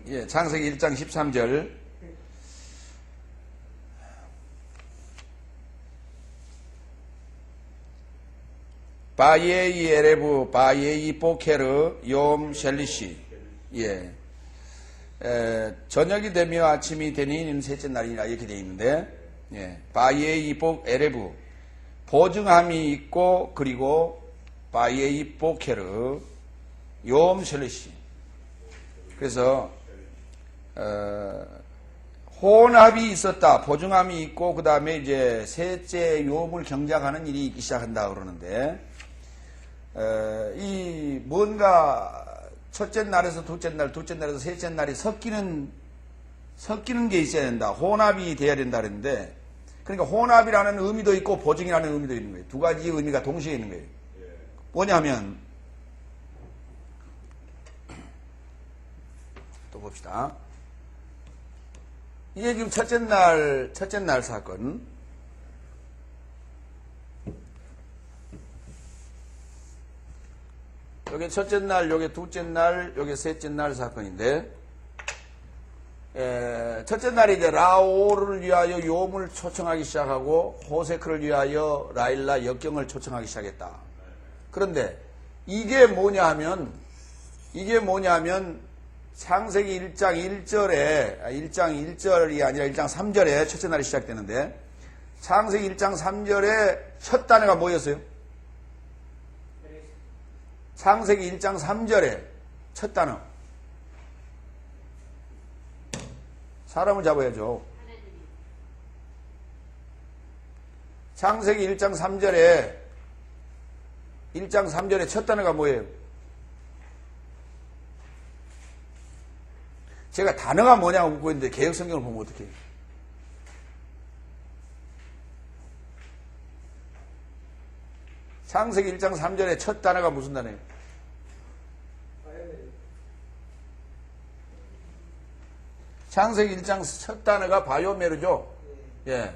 예, 창세기 1장 13절. 바예이 에레브 바예이 보케르 욤 셸리시. 예. 저녁이 되며 아침이 되니 이는 셋째 날이라 이렇게 되어 있는데, 예. 바예이 복 에레브 보증함이 있고, 그리고 바예이 보케르 욤 셸리시. 그래서 혼합이 있었다. 보증함이 있고 그 다음에 이제 셋째 욤을 경작하는 일이 있기 시작한다 그러는데, 이 뭔가 첫째 날에서 둘째 날, 둘째 날에서 셋째 날이 섞이는 게 있어야 된다. 혼합이 돼야 된다 그랬는데, 그러니까 혼합이라는 의미도 있고 보증이라는 의미도 있는 거예요. 두 가지 의미가 동시에 있는 거예요. 뭐냐면, 또 봅시다. 이게 지금 첫째 날 사건. 요게 첫째 날, 요게 둘째 날, 요게 셋째 날 사건인데, 첫째 날에 이제 라오를 위하여 욤을 초청하기 시작하고, 호세크를 위하여 라일라 역경을 초청하기 시작했다. 그런데, 이게 뭐냐 하면, 창세기 1장 1절에, 1장 1절이 아니라 1장 3절에 첫째 날이 시작되는데, 창세기 1장 3절에 첫 단어가 뭐였어요? 창세기 1장 3절에 첫 단어. 사람을 잡아야죠. 창세기 1장 3절에 첫 단어가 뭐예요? 제가 단어가 뭐냐고 묻고 있는데 개혁성경을 보면 어떻게 해요? 창세기 1장 3절에 첫 단어가 무슨 단어예요? 창세기 1장 첫 단어가 바요메르죠? 예.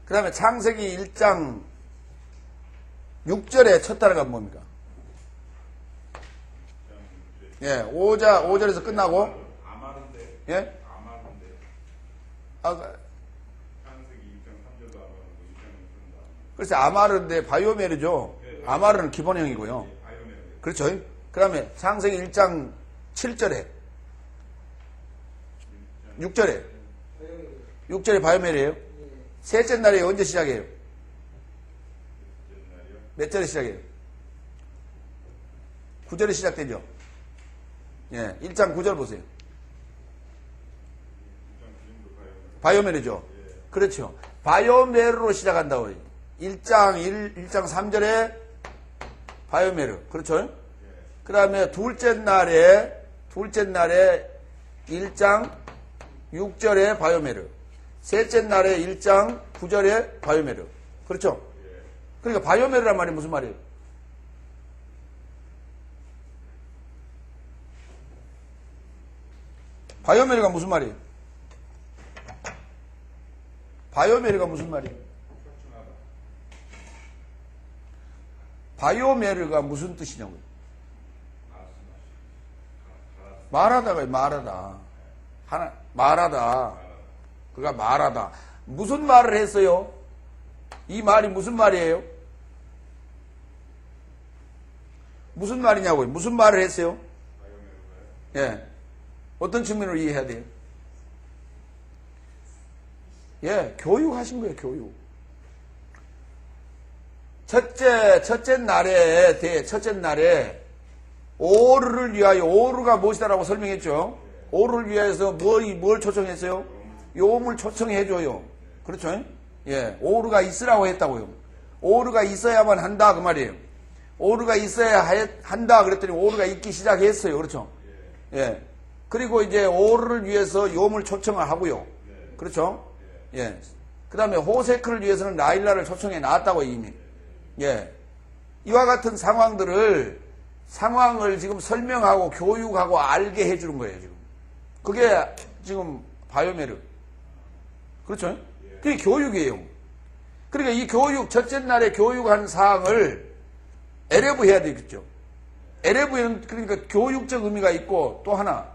그 다음에 창세기 1장 6절에 첫 단어가 뭡니까? 예, 5절에서 끝나고. 아마른데. 예? 아마른데. 창세기 2장 3절도 아마르고 2장은 쓴다. 그래서 아마르인데 바이오메르죠. 네. 아마르는 기본형이고요. 바이오메르. 그렇죠. 그 다음에 창세기 1장 7절에 6절에 바이오메르예요. 셋째 날이 언제 시작해요? 몇 절에 시작해요? 9절에 시작되죠. 예, 1장 9절 보세요. 바이오메르죠. 그렇죠. 바이오메르로 시작한다고. 1장 3절에 바이오메르. 그렇죠. 그 다음에 둘째 날에 1장 6절에 바이오메르. 셋째 날에 1장 9절에 바이오메르. 그렇죠. 그러니까 바이오메르란 말이 무슨 말이에요? 바이오메르가 무슨 말이에요? 바이오메르가 무슨 말이에요? 바이오메르가 무슨 뜻이냐고요? 말하다가 말하다. 말하다. 그가 말하다. 무슨 말을 했어요? 이 말이 무슨 말이에요? 무슨 말이냐고요? 무슨 말을 했어요? 예. 어떤 측면으로 이해해야 돼요? 예, 교육하신 거예요, 교육. 첫째 날에, 오르를 위하여, 오르가 무엇이다라고 설명했죠? 오르를 위하여서 뭘 초청했어요? 욤을 초청해줘요. 그렇죠? 예, 오르가 있으라고 했다고요. 오르가 있어야만 한다, 그 말이에요. 오르가 있어야 한다, 그랬더니 오르가 있기 시작했어요. 그렇죠? 예. 그리고 이제 오르를 위해서 욤을 초청을 하고요. 그렇죠? 예. 그 다음에 호세크를 위해서는 라일라를 초청해 놨다고 이미. 예. 이와 같은 상황을 지금 설명하고 교육하고 알게 해주는 거예요, 지금. 그게 지금 바이오메르. 그렇죠? 그게 교육이에요. 그러니까 이 교육, 첫째 날에 교육한 사항을 에레브 해야 되겠죠. 에레브에는 그러니까 교육적 의미가 있고 또 하나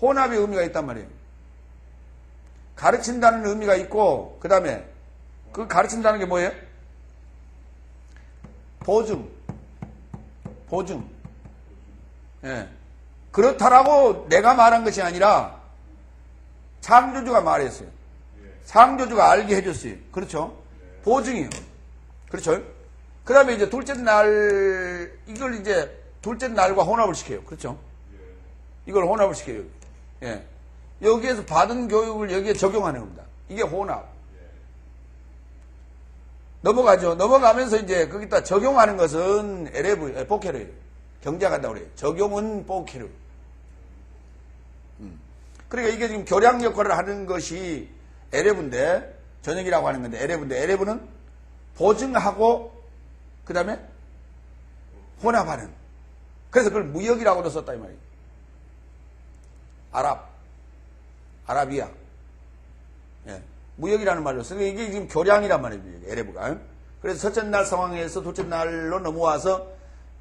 혼합의 의미가 있단 말이에요. 가르친다는 의미가 있고 그 다음에 그 가르친다는 게 뭐예요? 보증. 예. 그렇다라고 내가 말한 것이 아니라 창조주가 말했어요. 창조주가 알게 해줬어요. 그렇죠? 보증이요. 그렇죠? 그 다음에 이제 둘째 날, 이걸 이제 둘째 날과 혼합을 시켜요. 그렇죠? 이걸 혼합을 시켜요. 예. 여기에서 받은 교육을 여기에 적용하는 겁니다. 이게 혼합. 넘어가죠. 넘어가면서 이제 거기다 적용하는 것은 에레브, 포케르예요. 경작한다고 그래요. 적용은 포케르. 그러니까 이게 지금 교량 역할을 하는 것이 에레브인데, 전역이라고 하는 건데, 에레브인데, 에레브는 보증하고, 그 다음에 혼합하는. 그래서 그걸 무역이라고도 썼다, 이 말이에요. 아라비아. 예. 무역이라는 말로 쓰고, 이게 지금 교량이란 말이에요, 에레브가. 그래서 첫째 날 상황에서 둘째 날로 넘어와서,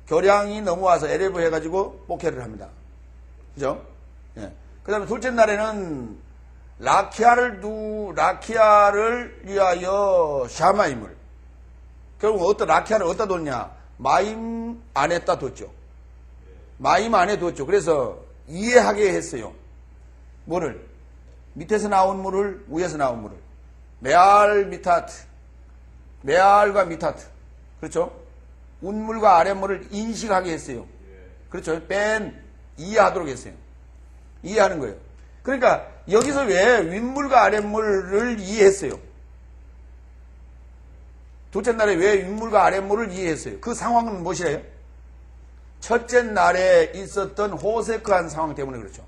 교량이 넘어와서 에레브 해가지고 목회를 합니다. 그죠? 예. 그 다음에 둘째 날에는 라키아를 위하여 샤마임을. 결국 라키아를 어디다 뒀냐? 마임 안에다 뒀죠. 마임 안에 뒀죠. 그래서 이해하게 했어요. 뭐를? 밑에서 나온 물을, 위에서 나온 물을. 메알 미타트. 메알과 미타트. 그렇죠? 운물과 아랫물을 인식하게 했어요. 그렇죠? 이해하도록 했어요. 이해하는 거예요. 그러니까 여기서 왜 윗물과 아랫물을 이해했어요? 둘째 날에 왜 윗물과 아랫물을 이해했어요? 그 상황은 무엇이래요? 첫째 날에 있었던 호세크한 상황 때문에 그렇죠.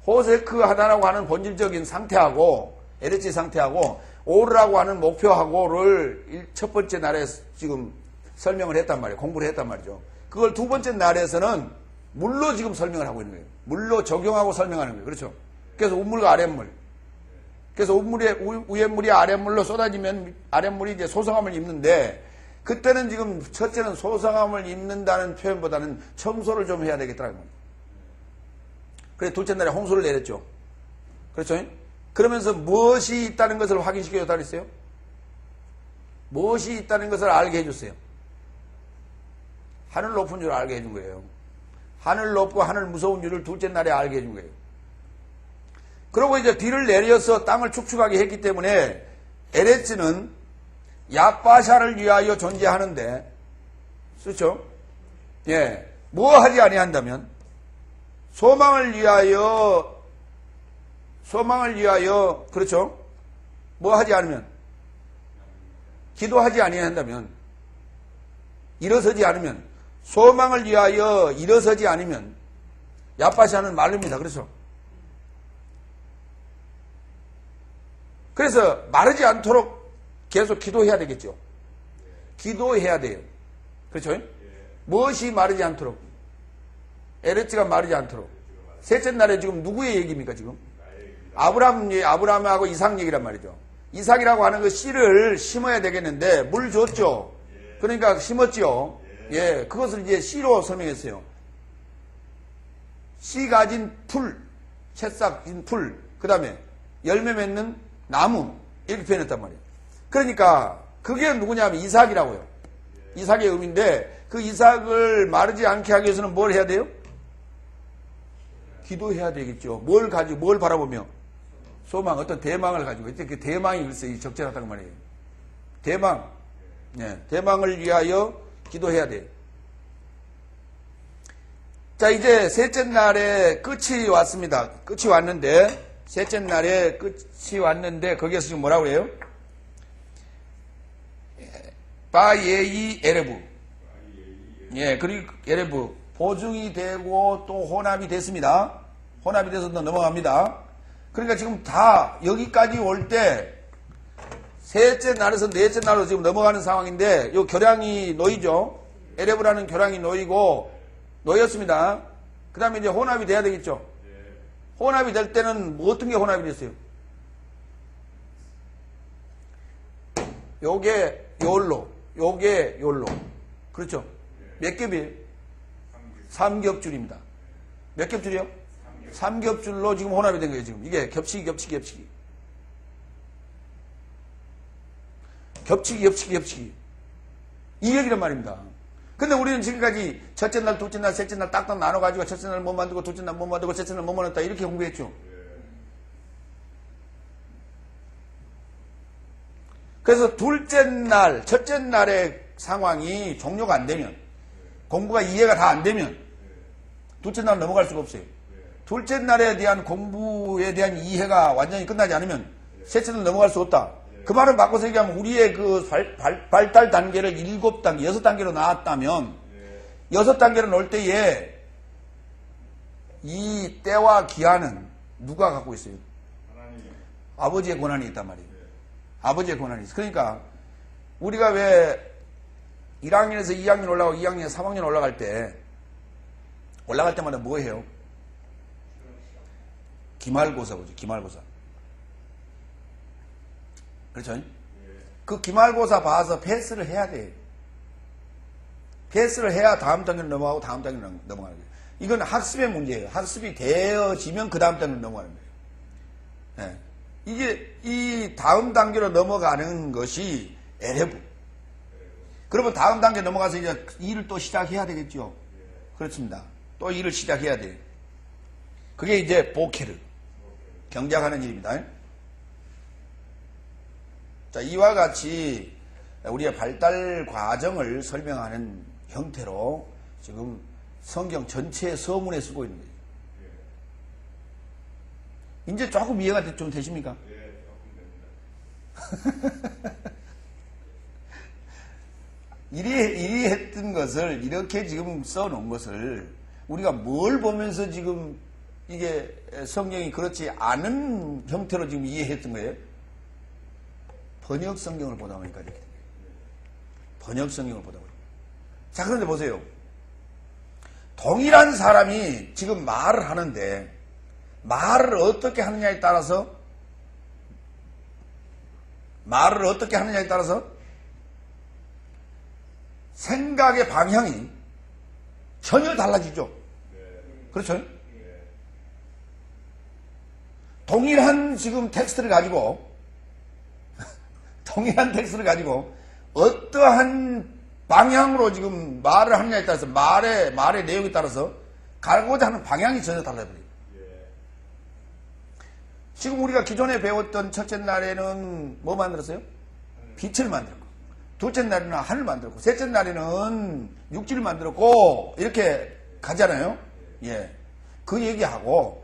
호세크하다라고 하는 본질적인 상태하고 에레치 상태하고 오르라고 하는 목표하고를 첫 번째 날에 지금 설명을 했단 말이에요. 공부를 했단 말이죠. 그걸 두 번째 날에서는 물로 지금 설명을 하고 있는 거예요. 물로 적용하고 설명하는 거예요. 그렇죠? 그래서 운물과 아랫물. 그래서 위에 물이 아랫물로 쏟아지면 아랫물이 이제 소성함을 입는데 그때는 지금 첫째는 소성함을 입는다는 표현보다는 청소를 좀 해야 되겠더라고요. 그래서 둘째 날에 홍수를 내렸죠. 그렇죠? 그러면서 무엇이 있다는 것을 확인시켜줬다 그랬어요? 무엇이 있다는 것을 알게 해줬어요. 하늘 높은 줄 알게 해준 거예요. 하늘 높고 하늘 무서운 줄을 둘째 날에 알게 해준 거예요. 그러고 이제 비를 내려서 땅을 축축하게 했기 때문에 에레츠는 야빠샤를 위하여 존재하는데, 그렇죠? 예, 뭐 하지 아니한다면 소망을 위하여, 그렇죠? 뭐 하지 않으면, 기도하지 아니한다면, 일어서지 않으면, 소망을 위하여 일어서지 않으면, 야빠샤는 마릅니다. 그렇죠? 그래서 마르지 않도록 계속 기도해야 되겠죠. 기도해야 돼요. 그렇죠? 무엇이 마르지 않도록? 에레츠가 마르지 않도록. 셋째 날에 지금 누구의 얘기입니까, 지금? 아브라함하고 이삭 얘기란 말이죠. 이삭이라고 하는 그 씨를 심어야 되겠는데, 물 줬죠? 그러니까 심었죠? 예, 그것을 이제 씨로 설명했어요. 씨 가진 풀, 새싹인 풀, 그 다음에 열매 맺는 나무, 이렇게 표현했단 말이에요. 그러니까, 그게 누구냐면 이삭이라고요. 이삭의 의미인데, 그 이삭을 마르지 않게 하기 위해서는 뭘 해야 돼요? 기도해야 되겠죠. 뭘 바라보며? 소망, 어떤 대망을 가지고. 그 대망이 글쎄 적절하다는 말이에요. 대망. 네, 대망을 위하여 기도해야 돼요. 자, 이제 셋째 날에 끝이 왔습니다. 끝이 왔는데, 셋째 날에 끝이 왔는데, 거기에서 지금 뭐라고 해요? 바예이 에레브. 예, 그리고 에레브. 보증이 되고 또 혼합이 됐습니다. 혼합이 돼서 넘어갑니다. 그러니까 지금 다 여기까지 올 때, 셋째 날에서 넷째 날로 지금 넘어가는 상황인데, 요 교량이 놓이죠? 에레브라는 교량이 놓였습니다. 그 다음에 이제 혼합이 돼야 되겠죠? 혼합이 될 때는 어떤 게 혼합이 됐어요? 요게 욜로. 그렇죠? 몇 겹이에요? 삼겹줄입니다. 몇 겹줄이요? 삼겹줄로 지금 혼합이 된 거예요, 지금. 이게 겹치기. 이 얘기란 말입니다. 근데 우리는 지금까지 첫째 날, 둘째 날, 셋째 날 딱딱 나눠가지고 첫째 날 못 만들고, 둘째 날 못 만들고, 셋째 날 못 만들었다. 이렇게 공부했죠. 그래서 둘째 날, 첫째 날의 상황이 종료가 안 되면, 공부가 이해가 다 안 되면, 둘째 날 넘어갈 수가 없어요. 둘째 날에 대한 공부에 대한 이해가 완전히 끝나지 않으면, 셋째 날 넘어갈 수 없다. 그 말은 바꿔서 얘기하면, 우리의 그 발달 단계를 7단계, 6단계로 나왔다면, 6단계로 놓을 때에, 이 때와 기한은 누가 갖고 있어요? 하나님이요. 아버지의 권한이 있단 말이에요. 아버지의 권한이 있어. 그러니까 우리가 왜 1학년에서 2학년 올라가고 2학년에서 3학년 올라갈 때마다 뭐 해요? 기말고사 보죠. 기말고사. 그렇죠? 그 기말고사 봐서 패스를 해야 돼. 패스를 해야 다음 단계로 넘어가고 다음 단계로 넘어가는 거예요. 이건 학습의 문제예요. 학습이 되어지면 그 다음 단계로 넘어가는 거예요. 네. 이게 이 다음 단계로 넘어가는 것이 LF. 그러면 다음 단계 넘어가서 이제 일을 또 시작해야 되겠죠. 그렇습니다. 또 일을 시작해야 돼요. 그게 이제 보케르. 경작하는 일입니다. 자, 이와 같이 우리의 발달 과정을 설명하는 형태로 지금 성경 전체의 서문에 쓰고 있는 거예요. 이제 조금 이해가 좀 되십니까? 예, 조금 됩니다. 이리 했던 것을 이렇게 지금 써놓은 것을 우리가 뭘 보면서 지금 이게 성경이 그렇지 않은 형태로 지금 이해했던 거예요? 번역 성경을 보다 보니까 이렇게 된 거예요. 번역 성경을 보다 보니까. 자, 그런데 보세요. 동일한 사람이 지금 말을 하는데 말을 어떻게 하느냐에 따라서 생각의 방향이 전혀 달라지죠. 그렇죠? 동일한 지금 텍스트를 가지고 어떠한 방향으로 지금 말을 하느냐에 따라서 말의 내용에 따라서 가고자 하는 방향이 전혀 달라져요. 지금 우리가 기존에 배웠던 첫째 날에는 뭐 만들었어요? 빛을 만들었고, 둘째 날에는 하늘 만들었고, 셋째 날에는 육지를 만들었고, 이렇게 가잖아요. 예. 그 얘기하고,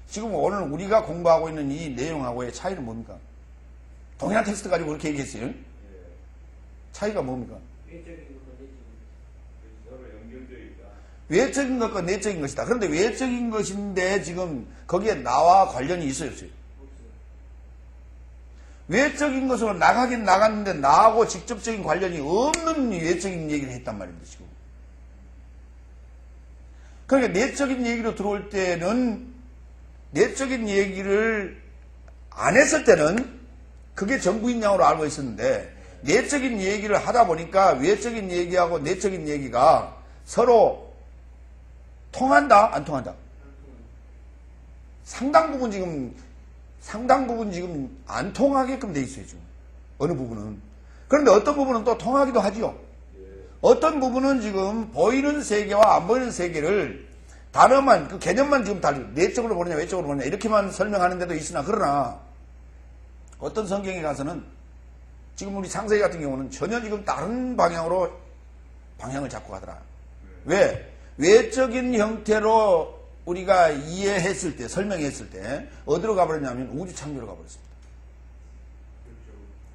지금 오늘 우리가 공부하고 있는 이 내용하고의 차이는 뭡니까? 동일한 텍스트 가지고 그렇게 얘기했어요. 차이가 뭡니까? 서로 연결되어 있다. 외적인 것과 내적인 것이다. 그런데 외적인 것인데 지금 거기에 나와 관련이 있어요, 없어요? 외적인 것으로 나가긴 나갔는데 나하고 직접적인 관련이 없는 외적인 얘기를 했단 말입니다, 지금. 그러니까 내적인 얘기로 들어올 때는 내적인 얘기를 안 했을 때는 그게 전부인 양으로 알고 있었는데 내적인 얘기를 하다 보니까 외적인 얘기하고 내적인 얘기가 서로 통한다? 안 통한다? 상당 부분 지금 안 통하게끔 돼 있어요, 지금. 어느 부분은. 그런데 어떤 부분은 또 통하기도 하지요. 어떤 부분은 지금 보이는 세계와 안 보이는 세계를 단어만, 그 개념만 지금 달리, 내적으로 보느냐, 외적으로 보느냐, 이렇게만 설명하는 데도 있으나, 그러나, 어떤 성경에 가서는, 지금 우리 창세기 같은 경우는 전혀 지금 다른 방향으로 방향을 잡고 가더라. 왜? 외적인 형태로 우리가 이해했을 때, 설명했을 때, 어디로 가버렸냐면 우주 창조로 가버렸습니다.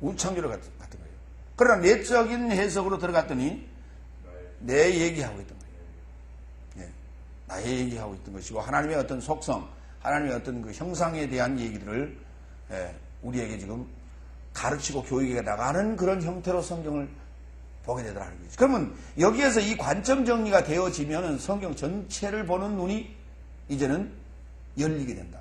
우주 창조로 갔던 거예요. 그러나 내적인 해석으로 들어갔더니, 내 얘기하고 있던 거예요. 네. 나의 얘기하고 있던 것이고, 하나님의 어떤 속성, 하나님의 어떤 그 형상에 대한 얘기들을 우리에게 지금 가르치고 교육에 나가는 그런 형태로 성경을 보게 되더라는 거죠. 그러면 여기에서 이 관점 정리가 되어지면 성경 전체를 보는 눈이 이제는 열리게 된다.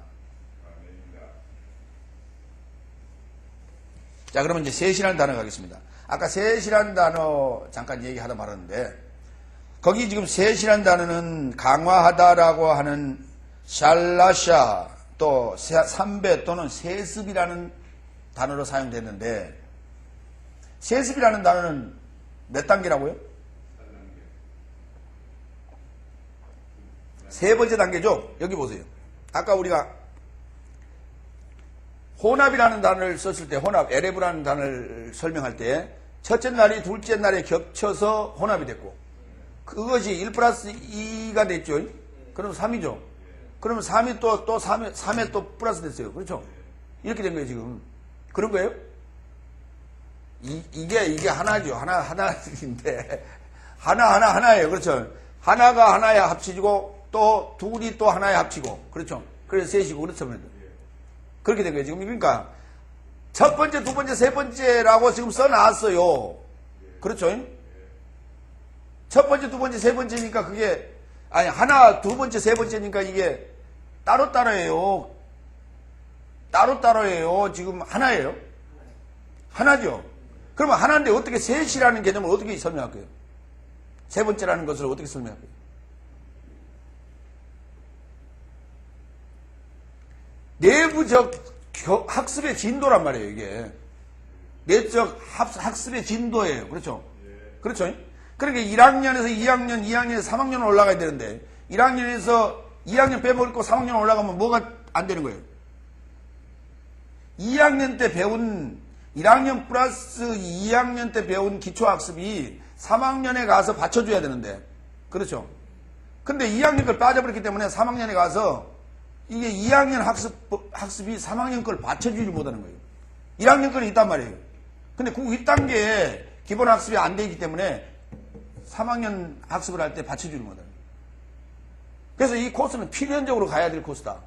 자, 그러면 이제 셋이라는 단어 가겠습니다. 아까 셋이라는 단어 잠깐 얘기하다 말았는데, 거기 지금 셋이라는 단어는 강화하다라고 하는 샬라샤 또 삼배 또는 세습이라는 단어로 사용됐는데 세습이라는 단어는 몇 단계라고요? 세 번째 단계죠. 여기 보세요. 아까 우리가 혼합이라는 단어를 썼을 때 혼합, 에레브라는 단어를 설명할 때 첫째 날이 둘째 날에 겹쳐서 혼합이 됐고 그것이 1 플러스 2가 됐죠. 그러면 3이죠. 그러면 3이 또 3에 또 플러스 됐어요. 그렇죠? 이렇게 된 거예요, 지금. 그런 거예요? 이게 하나죠. 하나인데. 하나예요. 그렇죠? 하나가 하나에 합치고 또 둘이 또 하나에 합치고. 그렇죠? 그래서 셋이고, 그렇죠? 그렇게 된 거예요, 지금. 그러니까 첫 번째, 두 번째, 세 번째라고 지금 써놨어요. 그렇죠? 첫 번째, 두 번째, 세 번째니까 그게, 아니, 하나, 두 번째, 세 번째니까 이게 따로따로예요. 따로따로예요. 지금 하나예요. 하나죠. 그러면 하나인데 어떻게 셋이라는 개념을 어떻게 설명할까요? 세 번째라는 것을 어떻게 설명할까요? 내부적 학습의 진도란 말이에요, 이게. 내적 학습의 진도예요. 그렇죠? 그렇죠? 그러니까 1학년에서 2학년, 2학년에서 3학년 올라가야 되는데 1학년에서 2학년 빼먹고 3학년 올라가면 뭐가 안 되는 거예요? 2학년 때 배운 1학년 플러스 2학년 때 배운 기초학습이 3학년에 가서 받쳐줘야 되는데 그렇죠? 근데 2학년 걸 빠져버렸기 때문에 3학년에 가서 이게 2학년 학습이 3학년 걸 받쳐주지 못하는 거예요. 1학년 거는 있단 말이에요. 근데 그 윗단계에 기본 학습이 안 되기 때문에 3학년 학습을 할 때 받쳐주지 못하는 거예요. 그래서 이 코스는 필연적으로 가야 될 코스다.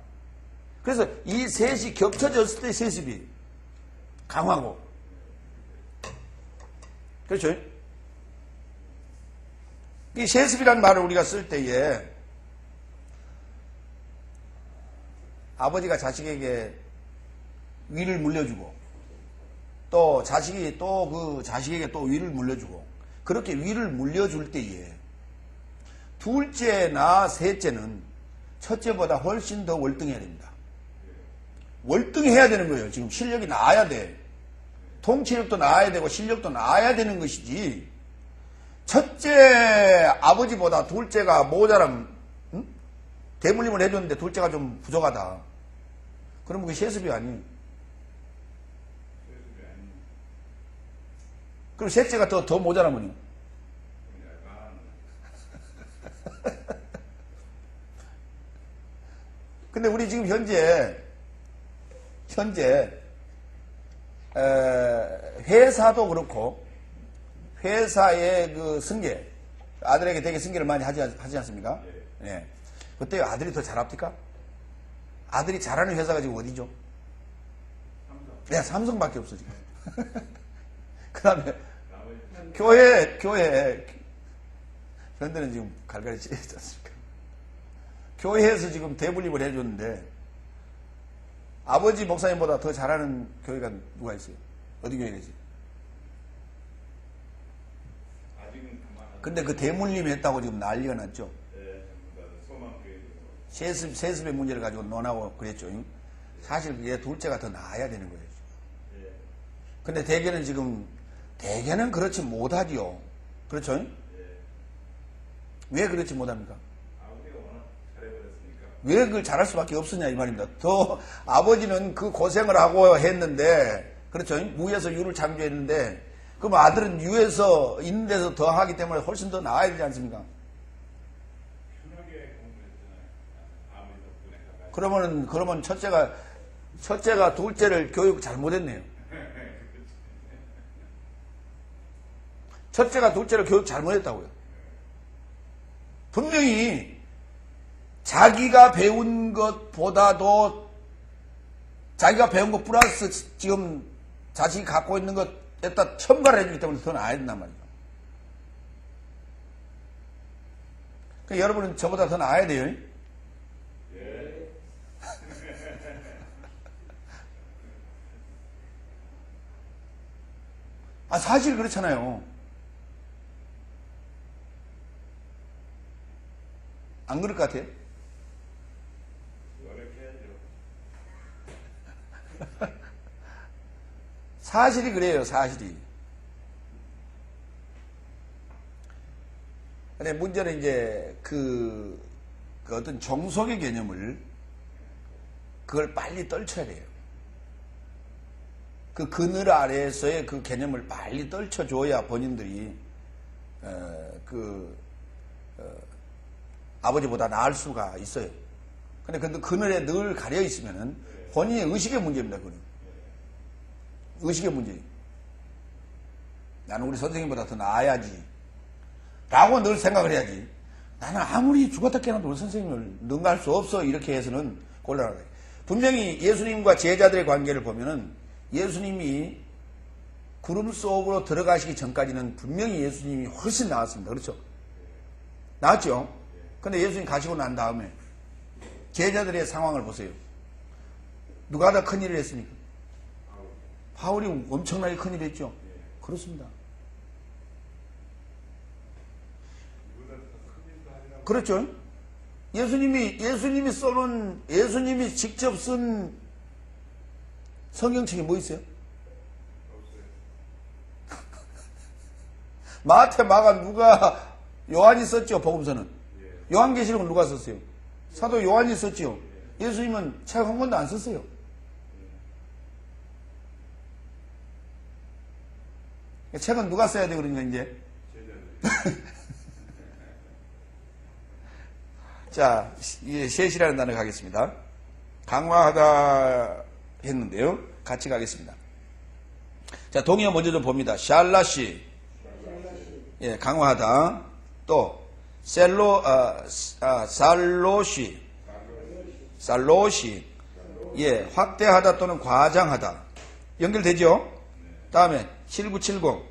그래서 이 셋이 겹쳐졌을 때 세습이 강하고 그렇죠? 이 세습이라는 말을 우리가 쓸 때에 아버지가 자식에게 위를 물려주고 또 자식이 또 그 자식에게 또 위를 물려주고 그렇게 위를 물려줄 때에 둘째나 셋째는 첫째보다 훨씬 더 월등해야 됩니다. 월등해야 되는 거예요. 지금 실력이 나아야 돼. 통치력도 나아야 되고 실력도 나아야 되는 것이지 첫째 아버지보다 둘째가 모자람 대물림을 해줬는데 둘째가 좀 부족하다. 그럼 그게 세습이 아니에요. 그럼 셋째가 더 모자라면요. 근데 우리 지금 현재 회사도 그렇고 회사의 그 승계 아들에게 되게 승계를 많이 하지 않습니까? 네. 그때 아들이 더 잘합니까? 아들이 잘하는 회사가 지금 어디죠? 네, 삼성밖에 없어 지금. 그 다음에 교회 그런 데는 지금 갈갈이 찢어지지 않습니까? 교회에서 지금 대분립을 해줬는데 아버지 목사님보다 더 잘하는 교회가 누가 있어요? 어디 교회겠지? 근데 그 대물림이 했다고 지금 난리가 났죠? 세습의 문제를 가지고 논하고 그랬죠. 사실 그게 둘째가 더 나아야 되는 거예요. 근데 대개는 그렇지 못하지요. 그렇죠? 왜 그렇지 못합니까? 왜 그걸 잘할 수밖에 없었냐 이 말입니다. 더 아버지는 그 고생을 하고 했는데 그렇죠? 무에서 유를 창조했는데 그럼 아들은 유에서 있는 데서 더 하기 때문에 훨씬 더 나아야 되지 않습니까? 그러면 첫째가 둘째를 교육 잘못했네요. 첫째가 둘째를 교육 잘못했다고요. 분명히 자기가 배운 것보다도 자기가 배운 것 플러스 지금 자식이 갖고 있는 것에다 첨가를 해주기 때문에 더 나아야 된단 말이죠. 그러니까 여러분은 저보다 더 나아야 돼요. 사실 그렇잖아요. 안 그럴 것 같아요? 노력해야죠. 사실이 그래요, 사실이. 근데 문제는 이제 그 어떤 정석의 개념을 그걸 빨리 떨쳐야 돼요. 그 그늘 아래에서의 그 개념을 빨리 떨쳐줘야 본인들이 아버지보다 나을 수가 있어요. 근데 그 그늘에 늘 가려 있으면은 본인의 의식의 문제입니다. 그건 의식의 문제예요. 나는 우리 선생님보다 더 나아야지 라고 늘 생각을 해야지. 나는 아무리 죽었다 깨어나도 우리 선생님을 능가할 수 없어 이렇게 해서는 곤란하다. 분명히 예수님과 제자들의 관계를 보면은 예수님이 구름 속으로 들어가시기 전까지는 분명히 예수님이 훨씬 나았습니다. 그렇죠? 나았죠? 근데 예수님 가시고 난 다음에 제자들의 상황을 보세요. 누가 더 큰일을 했습니까? 바울이 엄청나게 큰일을 했죠? 그렇습니다. 그렇죠? 예수님이 직접 쓴 성경책이 뭐 있어요? 마태, 마가, 누가, 요한이 썼죠, 복음서는. 요한계시록은 누가 썼어요? 사도 요한이 썼죠. 예수님은 책 한 권도 안 썼어요. 책은 누가 써야 돼, 그러니까, 이제. 자, 셋이라는 단어 가겠습니다. 강화하다 했는데요. 같이 가겠습니다. 자, 동의어 먼저 좀 봅니다. 샬라시. 예, 강화하다. 또, 살로시. 예, 확대하다 또는 과장하다. 연결되죠? 다음에, 7970.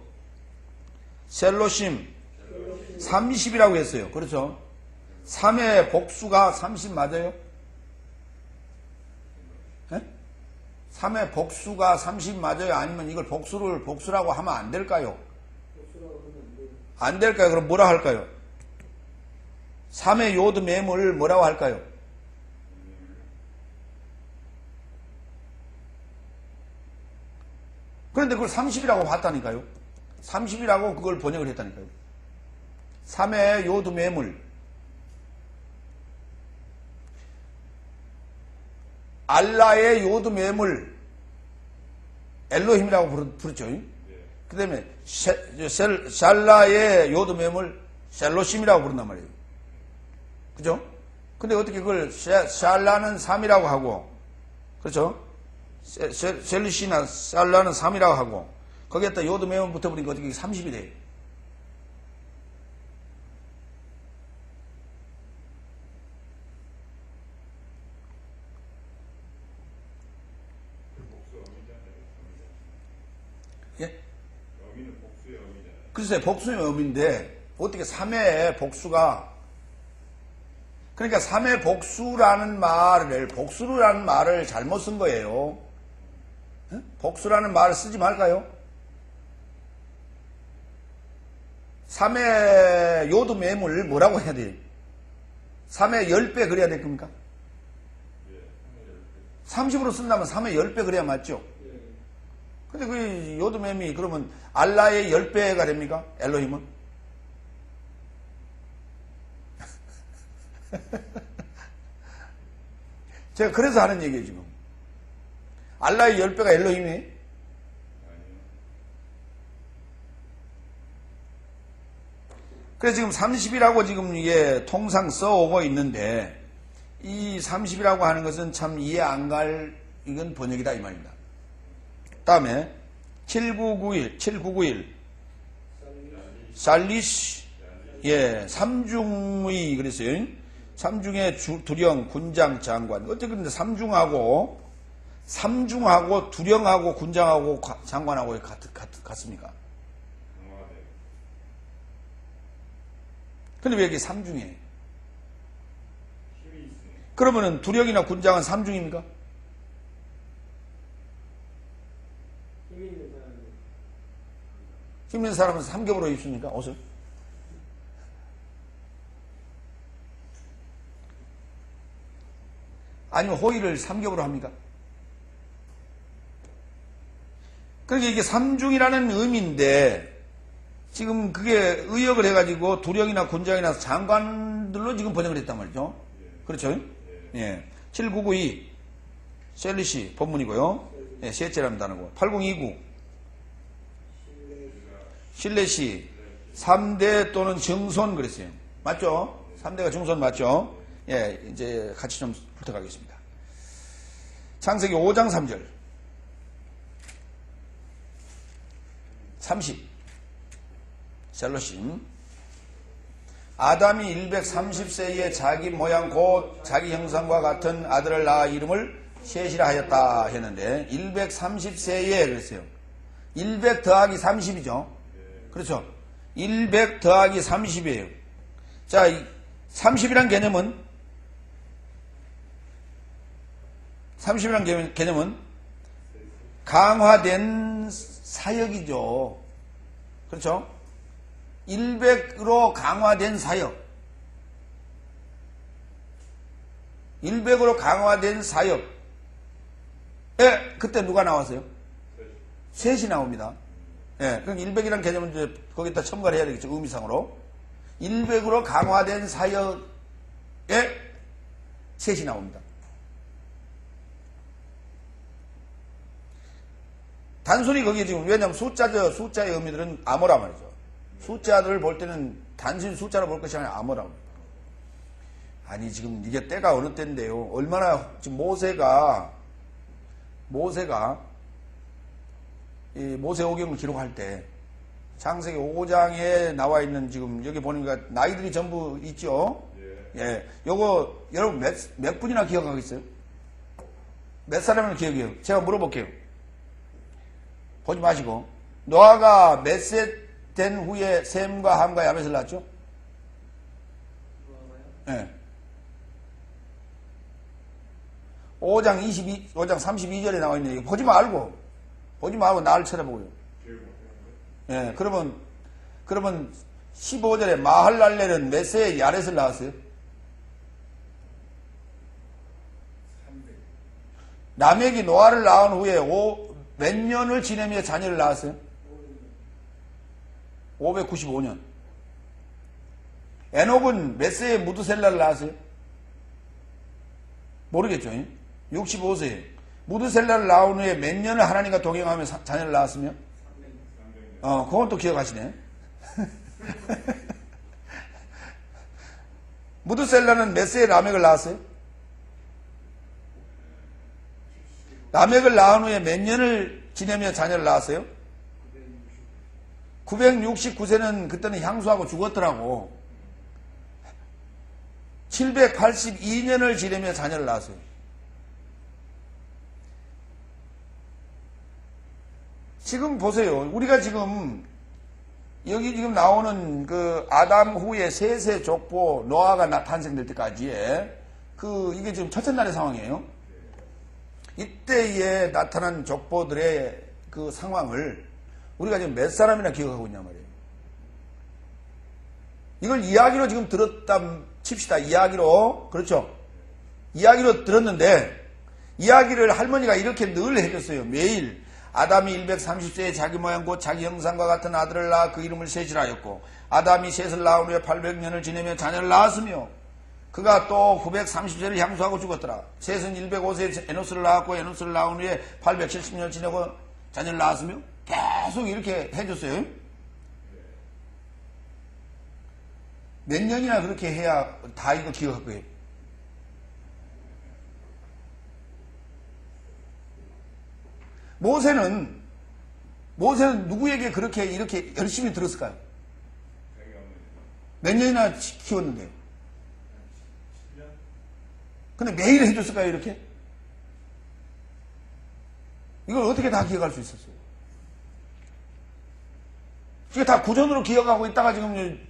셀로심. 30이라고 했어요. 그렇죠? 3의 복수가 30 맞아요? 네? 3의 복수가 30 맞아요? 아니면 이걸 복수라고 하면 안 될까요? 안 될까요? 그럼 뭐라 할까요? 3의 요드 매물 뭐라고 할까요? 그런데 그걸 30이라고 봤다니까요? 30이라고 그걸 번역을 했다니까요? 3의 요드 매물. 알라의 요드 매물 엘로힘이라고 부르죠. 그 다음에 샬라의 요드 매물 셀로심이라고 부른단 말이에요. 그죠? 근데 어떻게 그걸 샬라는 3이라고 하고, 그렇죠? 셀리시나 샬라는 3이라고 하고, 거기에다 요드 매물 붙어버리니까 어떻게 30이 돼요? 예? 어미는 복수의 어미잖아요. 글쎄, 복수의 의미인데, 어떻게 3의 복수가, 그러니까 3의 복수라는 말을 잘못 쓴 거예요. 복수라는 말을 쓰지 말까요? 3의 요드 매물 뭐라고 해야 돼요? 3의 10배 그래야 될 겁니까? 30으로 쓴다면 3의 10배 그래야 맞죠? 근데 그 요드 매미 그러면 알라의 10배가 됩니까? 엘로힘은? 제가 그래서 하는 얘기예요, 지금. 알라의 10배가 엘로힘이에요? 그래서 지금 30이라고 지금 이게 통상 써오고 있는데, 이 30이라고 하는 것은 참 이해 안 갈, 이건 번역이다, 이 말입니다. 다음에, 7991. 살리시. 예, 삼중의, 그랬어요. 삼중의 두령, 군장, 장관. 어쨌든 삼중하고 두령하고 군장하고 장관하고 같습니까? 근데 왜 이렇게 삼중이에요? 그러면은 두령이나 군장은 삼중입니까? 힘 있는 사람은 삼겹으로 입습니까? 옷을? 아니면 호의를 삼격으로 합니까? 그러니까 이게 삼중이라는 의미인데 지금 그게 의역을 해가지고 두령이나 군장이나 장관들로 지금 번역을 했단 말이죠. 그렇죠? 예. 7992 셀리시 본문이고요. 예, 셋째라는 단어고. 8029 실내시 3대 또는 정손 그랬어요. 맞죠? 3대가 정손 맞죠? 예, 이제 같이 좀 훑어가겠습니다. 창세기 5장 3절 30 셀로심 아담이 130세에 자기 모양 곧 자기 형상과 같은 아들을 낳아 이름을 셋이라 하였다 했는데 130세에 그랬어요. 100 더하기 30이죠. 그렇죠. 100 더하기 30이에요. 자, 30이란 개념은 강화된 사역이죠. 그렇죠? 100으로 강화된 사역. 100으로 강화된 사역에 그때 누가 나왔어요? 셋이 나옵니다. 예, 그럼 100이라는 개념은 이제 거기다 첨가를 해야 되겠죠. 의미상으로. 100으로 강화된 사역에 셋이 나옵니다. 단순히 거기에 지금, 왜냐하면 숫자의 의미들은 암호란 말이죠. 숫자들을 볼 때는 단순히 숫자로 볼 것이 아니라 암호라고. 아니, 지금 이게 때가 어느 때인데요. 얼마나, 지금 모세가 이 모세오경을 기록할 때, 창세기 5장에 나와 있는 지금 여기 보니까 나이들이 전부 있죠? 예. 요거, 여러분 몇 분이나 기억하겠어요? 몇 사람을 기억해요? 제가 물어볼게요. 보지 마시고. 노아가 몇 세 된 후에 셈과 함과 야벳을 낳았죠? 예. 5장 32절에 나와 있는 얘기. 보지 말고 나를 쳐다보고요. 예. 그러면 15절에 마할랄렐은 몇 세에 야렛을 낳았어요? 라멕이 노아를 낳은 후에 몇 년을 지내며 자녀를 낳았어요? 595년. 에녹은 몇 세에 무드셀라를 낳았어요? 모르겠죠. 65세. 무드셀라를 낳은 후에 몇 년을 하나님과 동행하며 자녀를 낳았으며? 그건 또 기억하시네. 무드셀라는 몇 세에 라멕을 낳았어요? 라멕을 낳은 후에 몇 년을 지내며 자녀를 낳았어요? 969세는 그때는 향수하고 죽었더라고. 782년을 지내며 자녀를 낳았어요. 지금 보세요. 우리가 지금 여기 지금 나오는 그 아담 후에 셋의 족보 노아가 탄생될 때까지의 이게 지금 첫째 날의 상황이에요. 이때에 나타난 족보들의 그 상황을 우리가 지금 몇 사람이나 기억하고 있냔 말이에요. 이걸 이야기로 지금 들었다 칩시다. 이야기로. 그렇죠? 이야기로 들었는데 이야기를 할머니가 이렇게 늘 해줬어요. 매일 아담이 130세에 자기 모양 곧 자기 형상과 같은 아들을 낳아 그 이름을 셋이라 하였고 아담이 셋을 낳은 후에 800년을 지내며 자녀를 낳았으며 그가 또 930세를 향수하고 죽었더라. 셋은 105세에 에노스를 낳았고 에노스를 낳은 후에 870년을 지내고 자녀를 낳았으며 계속 이렇게 해줬어요. 몇 년이나 그렇게 해야 다 이거 기억할 거예요. 모세는 누구에게 그렇게 이렇게 열심히 들었을까요? 몇 년이나 키웠는데. 근데 매일 해줬을까요, 이렇게? 이걸 어떻게 다 기억할 수 있었어요? 이게 다 구전으로 기억하고 있다가 지금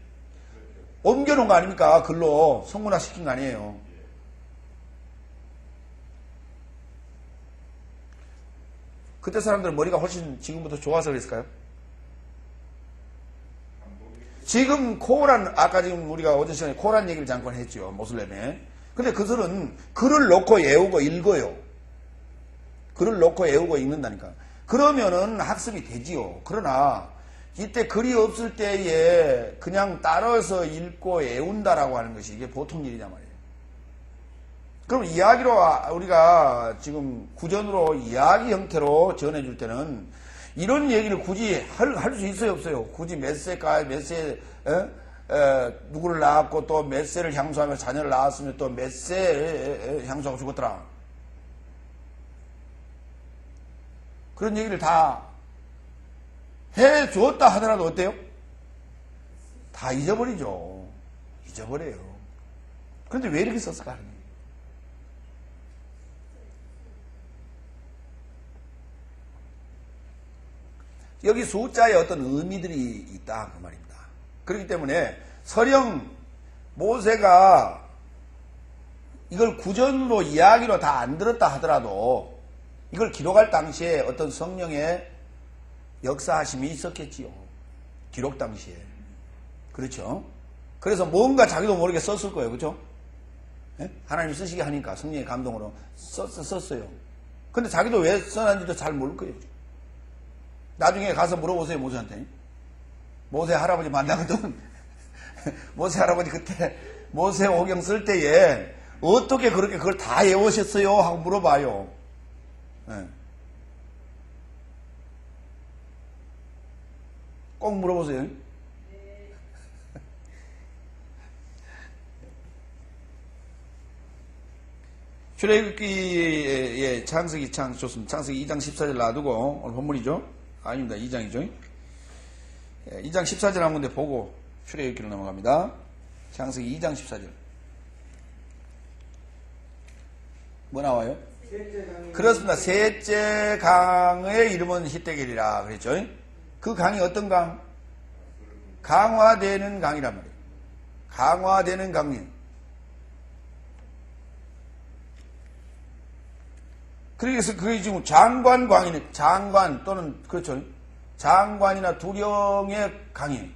옮겨놓은 거 아닙니까? 글로 성문화 시킨 거 아니에요. 그때 사람들은 머리가 훨씬 지금보다 좋아서 그랬을까요? 지금 코란, 아까 지금 우리가 어제 시간에 코란 얘기를 잠깐 했죠. 모슬렘에. 근데 그들은 글을 놓고 외우고 읽어요. 글을 놓고 외우고 읽는다니까. 그러면은 학습이 되지요. 그러나 이때 글이 없을 때에 그냥 따라서 읽고 외운다라고 하는 것이 이게 보통 일이냐 말이에요. 그럼 이야기로 우리가 지금 구전으로 이야기 형태로 전해줄 때는 이런 얘기를 굳이 할 수 있어요, 없어요? 굳이 몇 세, 누구를 낳았고 또 몇 세를 향수하며 자녀를 낳았으면 또 몇 세 향수하고 죽었더라. 그런 얘기를 다 해 주었다 하더라도 어때요? 다 잊어버리죠. 잊어버려요. 그런데 왜 이렇게 썼을까 하는 거예요. 여기 숫자에 어떤 의미들이 있다 그 말입니다. 그렇기 때문에 설령 모세가 이걸 구전으로 이야기로 다 안 들었다 하더라도 이걸 기록할 당시에 어떤 성령의 역사하심이 있었겠지요. 기록 당시에. 그렇죠? 그래서 뭔가 자기도 모르게 썼을 거예요. 그렇죠? 예? 하나님 쓰시게 하니까 성령의 감동으로 썼어요. 근데 자기도 왜 써놨는지도 잘 모를 거예요. 나중에 가서 물어보세요, 모세한테. 모세 할아버지 만나거든. 모세 할아버지 그때 모세 오경 쓸 때에 어떻게 그렇게 그걸 다 외우셨어요? 하고 물어봐요. 네. 꼭 물어보세요. 네. 출애굽기의 창세기 참 좋습니다. 창세기 2장 14절 놔두고 오늘 본문이죠. 아닙니다. 2장이죠. 2장 14절 한 군데 보고 출애굽기로 넘어갑니다. 창세기 2장 14절. 뭐 나와요? 그렇습니다. 셋째 강의 이름은 히데겔이라 그랬죠. 그 강이 어떤 강? 강화되는 강이란 말이에요. 강화되는 강이에요. 그래서 그게 지금 장관광이네. 장관 또는 그렇죠. 장관이나 두령의 강이에요.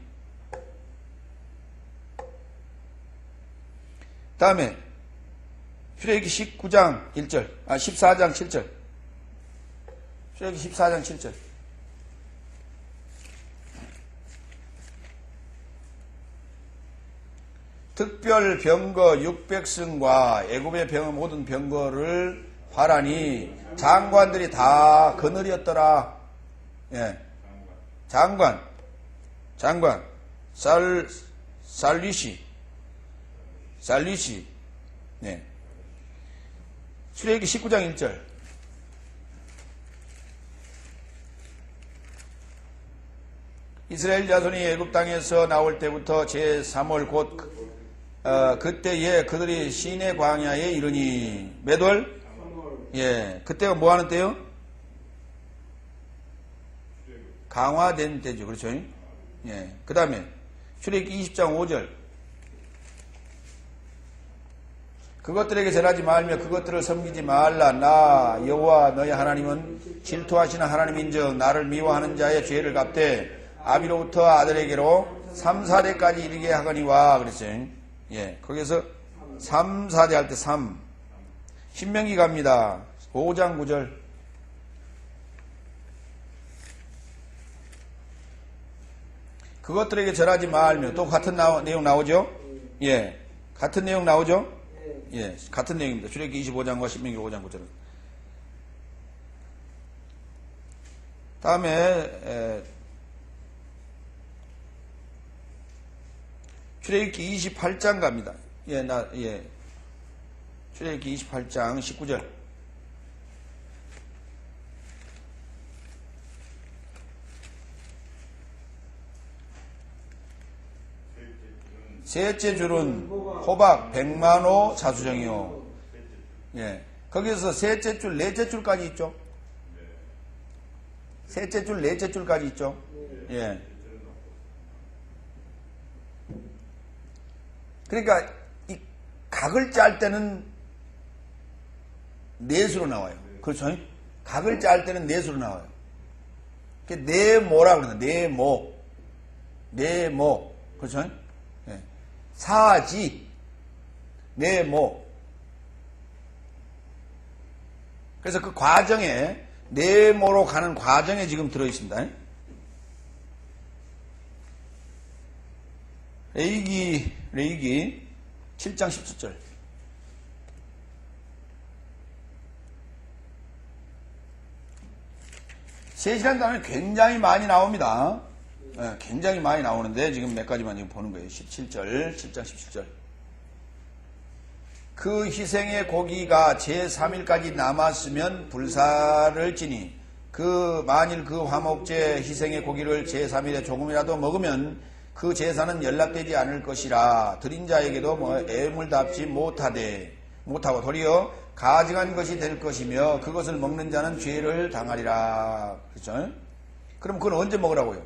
다음에 출애굽기 19장 1절, 14장 7절. 출애굽기 14장 7절. 특별 병거 600승과 애굽의 모든 병거를 화라니 장관들이 다 그늘이었더라. 예. 장관. 살리시. 네. 출애굽기 19장 1절. 이스라엘 자손이 애굽 땅에서 나올 때부터 제3월 곧 그때에 그들이 시내 광야에 이르니 몇 월? 예, 그때가 뭐 하는 때요? 강화된 때죠. 그렇죠? 예. 그 다음에 출애굽기 20장 5절. 그것들에게 절하지 말며 그것들을 섬기지 말라. 나 여호와 너희 하나님은 질투하시는 하나님인즉 나를 미워하는 자의 죄를 갚되 아비로부터 아들에게로 3, 4대까지 이르게 하거니와 그랬어요. 예. 거기서 3, 4대 할 때 3. 신명기 갑니다. 5장 9절. 그것들에게 절하지 말며 또 같은 내용 나오죠? 예. 같은 내용 나오죠? 예. 같은 내용입니다. 출애굽기 25장과 신명기 5장 9절은. 다음에 출애굽기 28장 갑니다. 예. 출애굽기 28장 19절. 셋째 줄은 호박 100만호 자수정이요. 예. 거기서 셋째 줄, 넷째 줄까지 있죠? 셋째 줄, 넷째 줄까지 있죠? 예. 그러니까 이 각을 짤 때는 넷으로 나와요. 그렇죠? 각을 짤 때는 넷으로 나와요. 네모라 그러는데 네모. 그렇죠? 네. 사지 네모. 그래서 그 과정에, 네모로 가는 과정에 지금 들어있습니다. 레위기 7장 17절. 셋이라는 단어는 굉장히 많이 나옵니다. 굉장히 많이 나오는데 지금 몇 가지만 지금 보는 거예요. 17절, 7장 17절. 그 희생의 고기가 제3일까지 남았으면 불사를 지니 만일 그 화목제 희생의 고기를 제3일에 조금이라도 먹으면 그 제사는 연락되지 않을 것이라. 드린 자에게도 애물답지 못하고 도리어 가증한 것이 될 것이며 그것을 먹는 자는 죄를 당하리라. 그렇죠? 그럼 그건 언제 먹으라고요?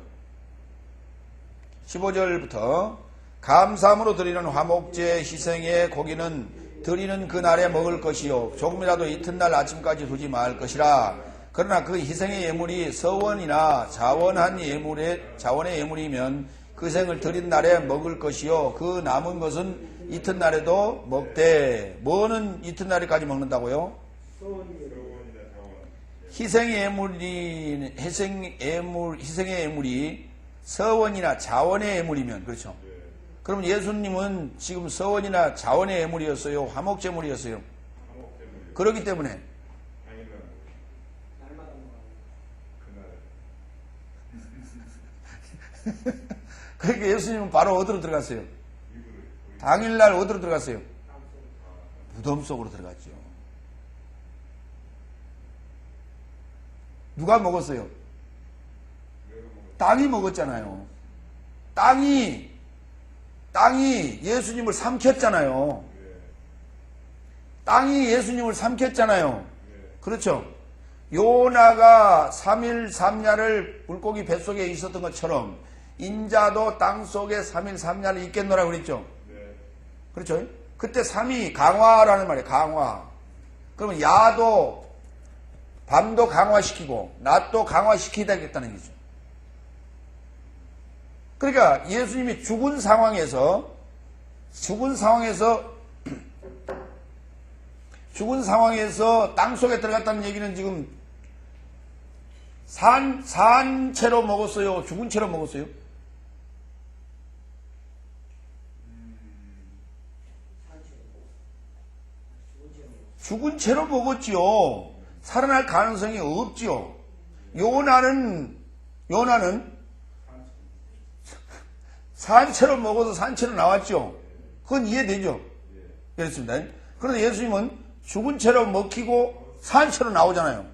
15절부터 감사함으로 드리는 화목제 희생의 고기는 드리는 그날에 먹을 것이요 조금이라도 이튿날 아침까지 두지 말 것이라. 그러나 그 희생의 예물이 서원이나 자원의 예물이면 그 생을 드린 날에 먹을 것이요 그 남은 것은 이튿날에도 먹되. 뭐는 이튿날에까지 먹는다고요? 희생의 예물이 서원이나 자원의 예물이면. 그렇죠. 그럼 예수님은 지금 서원이나 자원의 예물이었어요? 화목제물이었어요? 그렇기 때문에 그러니까 예수님은 바로 어디로 들어갔어요? 당일날 어디로 들어갔어요? 무덤 속으로 들어갔죠. 누가 먹었어요? 땅이 먹었잖아요. 땅이 예수님을 삼켰잖아요. 땅이 예수님을 삼켰잖아요. 그렇죠? 요나가 3일 3야를 물고기 뱃속에 있었던 것처럼 인자도 땅속에 3일 3야를 있겠노라 그랬죠? 그렇죠? 그때 3이 강화라는 말이에요. 강화. 그러면 야도 밤도 강화시키고 낮도 강화시키다겠다는 거죠. 그러니까 예수님이 죽은 상황에서 땅속에 들어갔다는 얘기는 지금 산 채로 먹었어요? 죽은 채로 먹었어요? 죽은 채로 먹었지요. 살아날 가능성이 없지요. 요나는 산채로 먹어서 산채로 나왔죠. 그건 이해되죠? 그렇습니다. 그런데 예수님은 죽은 채로 먹히고 산채로 나오잖아요.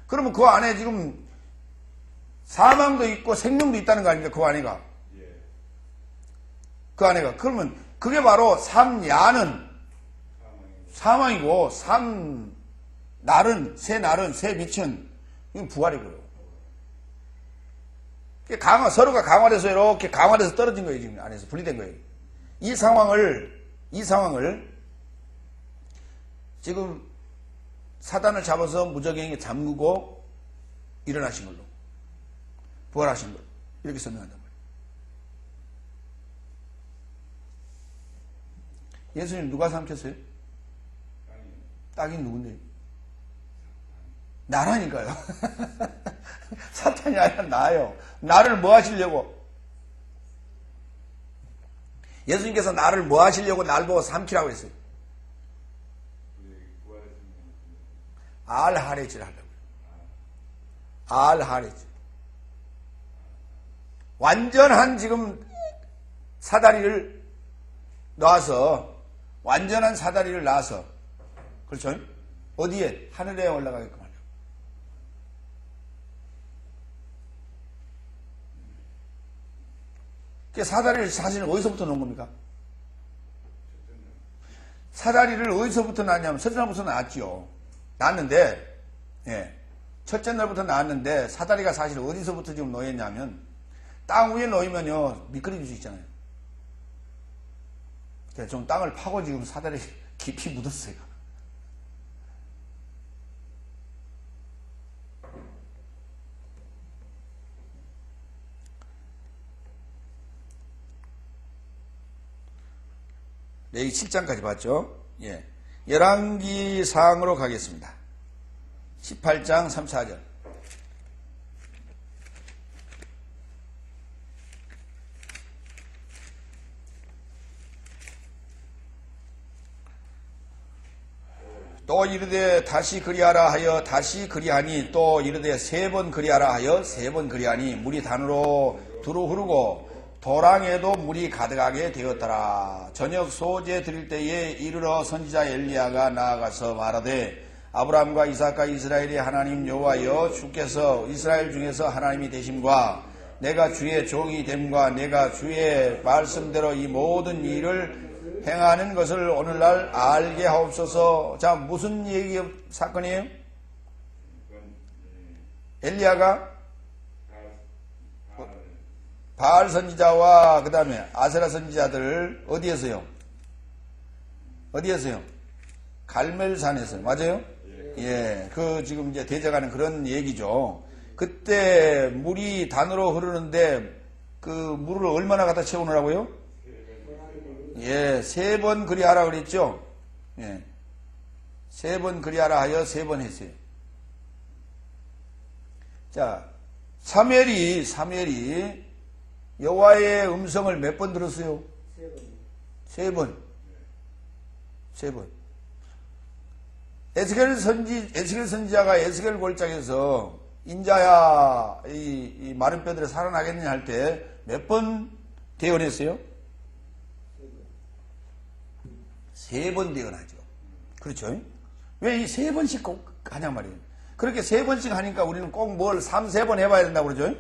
그러면 그 안에 지금 사망도 있고 생명도 있다는 거 아닙니까? 그 안에가. 그러면 그게 바로 삼야는 사망이고 새 빛은 이건 부활이고요. 서로가 강화돼서 이렇게 강화돼서 떨어진 거예요. 지금 안에서 분리된 거예요. 이 상황을 지금 사단을 잡아서 무적행에 잠그고 일어나신 걸로, 부활하신 걸로 이렇게 설명한단 말이에요. 예수님 누가 삼켰어요? 땅이 누군데요? 나라니까요. 사탄이 아니라 나예요. 나를 뭐 하시려고? 예수님께서 나를 뭐 하시려고 날 보고 삼키라고 했어요? 알하레지를 하려고요. 알하레지. 완전한 지금 사다리를 놔서, 그렇죠? 어디에? 하늘에 올라가게끔 하려고. 사다리를 사실은 어디서부터 놓은 겁니까? 사다리를 어디서부터 낳냐면 첫째 날부터 낳았죠. 첫째 날부터 낳았는데 사다리가 사실 어디서부터 지금 놓였냐면 땅 위에 놓이면요 미끄러질 수 있잖아요. 좀 땅을 파고 지금 사다리 깊이 묻었어요. 레위 7장까지 봤죠? 예. 열왕기 사항으로 가겠습니다. 18장 3, 4절. 또 이르되 다시 그리하라 하여 다시 그리하니 또 이르되 3번 그리하라 하여 3번 그리하니 물이 단으로 두루 흐르고 도랑에도 물이 가득하게 되었더라. 저녁 소제 드릴 때에 이르러 선지자 엘리야가 나아가서 말하되 아브라함과 이삭과 이스라엘의 하나님 여호와여 주께서 이스라엘 중에서 하나님이 되심과 내가 주의 종이 됨과 내가 주의 말씀대로 이 모든 일을 행하는 것을 오늘날 알게 하옵소서. 자, 무슨 얘기 사건이에요? 엘리야가 바알 선지자와 그 다음에 아세라 선지자들 어디에서요? 갈멜산에서. 맞아요? 예, 그 지금 이제 대적하는 그런 얘기죠. 그때 물이 단으로 흐르는데 그 물을 얼마나 갖다 채우느라고요? 예, 3번 그리하라 그랬죠? 예. 3번 그리하라 하여 3번 했어요. 자, 사무엘이 여호와의 음성을 몇 번 들었어요? 3번. 에스겔 선지자가 에스겔 골짜기에서 인자야, 이 마른 뼈들이 살아나겠느냐 할 때 몇 번 대언했어요? 3번 대언하죠. 그렇죠? 왜 이 3번씩 꼭 하냐 말이에요. 그렇게 3번씩 하니까 우리는 꼭 뭘 3, 4번 해봐야 된다고 그러죠?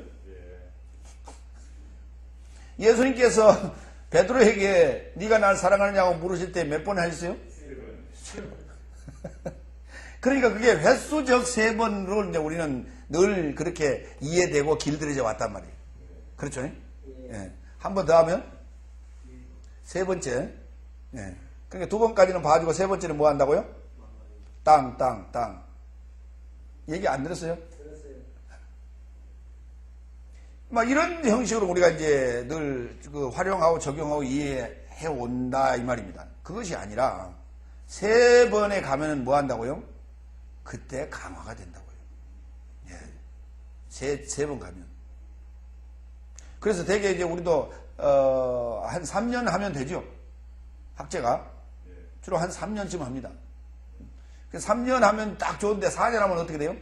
예수님께서 베드로에게 네가 날 사랑하느냐고 물으실 때 몇 번 하셨어요? 3번. 그러니까 그게 횟수적 3번으로 이제 우리는 늘 그렇게 이해되고 길들여져 왔단 말이에요. 그렇죠? 예. 한 번 더 하면 3번째. 예. 그러니까 2번까지는 봐주고 3번째는 뭐 한다고요? 땅. 얘기 안 들었어요? 막 이런 형식으로 우리가 이제 늘 그 활용하고 적용하고 이해해 온다 이 말입니다. 그것이 아니라 3번에 가면은 뭐 한다고요? 그때 강화가 된다고요. 예. 세 번 가면. 그래서 대개 이제 우리도 한 3년 하면 되죠. 학제가 주로 한 3년쯤 합니다. 3년 하면 딱 좋은데 4년 하면 어떻게 돼요?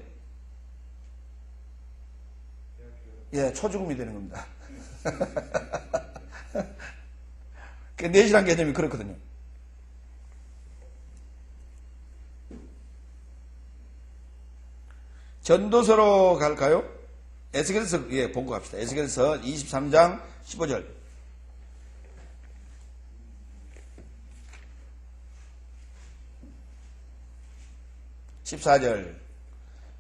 예, 초죽음이 되는 겁니다. 그 내실한 개념이 그렇거든요. 전도서로 갈까요? 에스겔서, 예, 보고 갑시다. 에스겔서 23장 15절. 14절.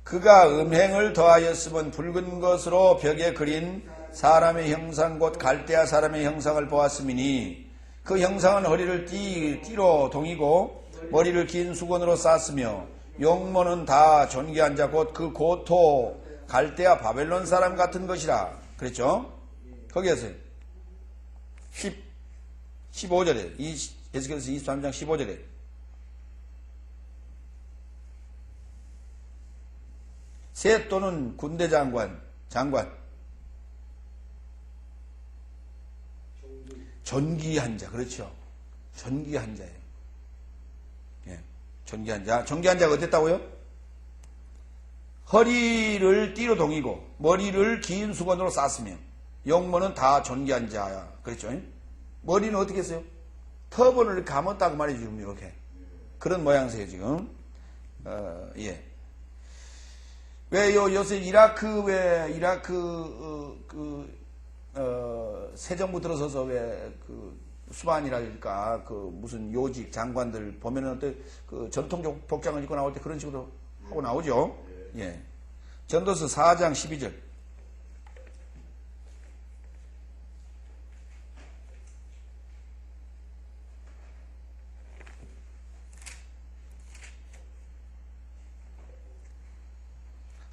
그가 음행을 더하였으면 붉은 것으로 벽에 그린 사람의 형상 곧 갈대아 사람의 형상을 보았음이니 그 형상은 허리를 띠로 동이고 머리를 긴 수건으로 쌌으며 용모는 다 존귀한 자 곧 그 고토 갈대아 바벨론 사람 같은 것이라 그랬죠? 거기에서요. 15절에 에스겔서 23장 15절에 셋 또는 군대 장관 존귀한 자, 그렇죠. 존귀한 자예요. 예, 존귀한 자. 존귀한 자가 어땠다고요? 허리를 띠로 동이고 머리를 긴 수건으로 쌌으며 용모는 다 존귀한 자야. 그렇죠. 머리는 어떻게 했어요? 터번을 이렇게 감았다고 말이죠. 지금 이렇게. 그런 모양새예요, 지금. 예. 왜요? 요새 이라크 새 정부 들어서서 왜 수반이랄까 무슨 요직 장관들 보면은 그 전통적 복장을 입고 나올 때 그런 식으로 하고 나오죠. 예. 전도서 4장 12절.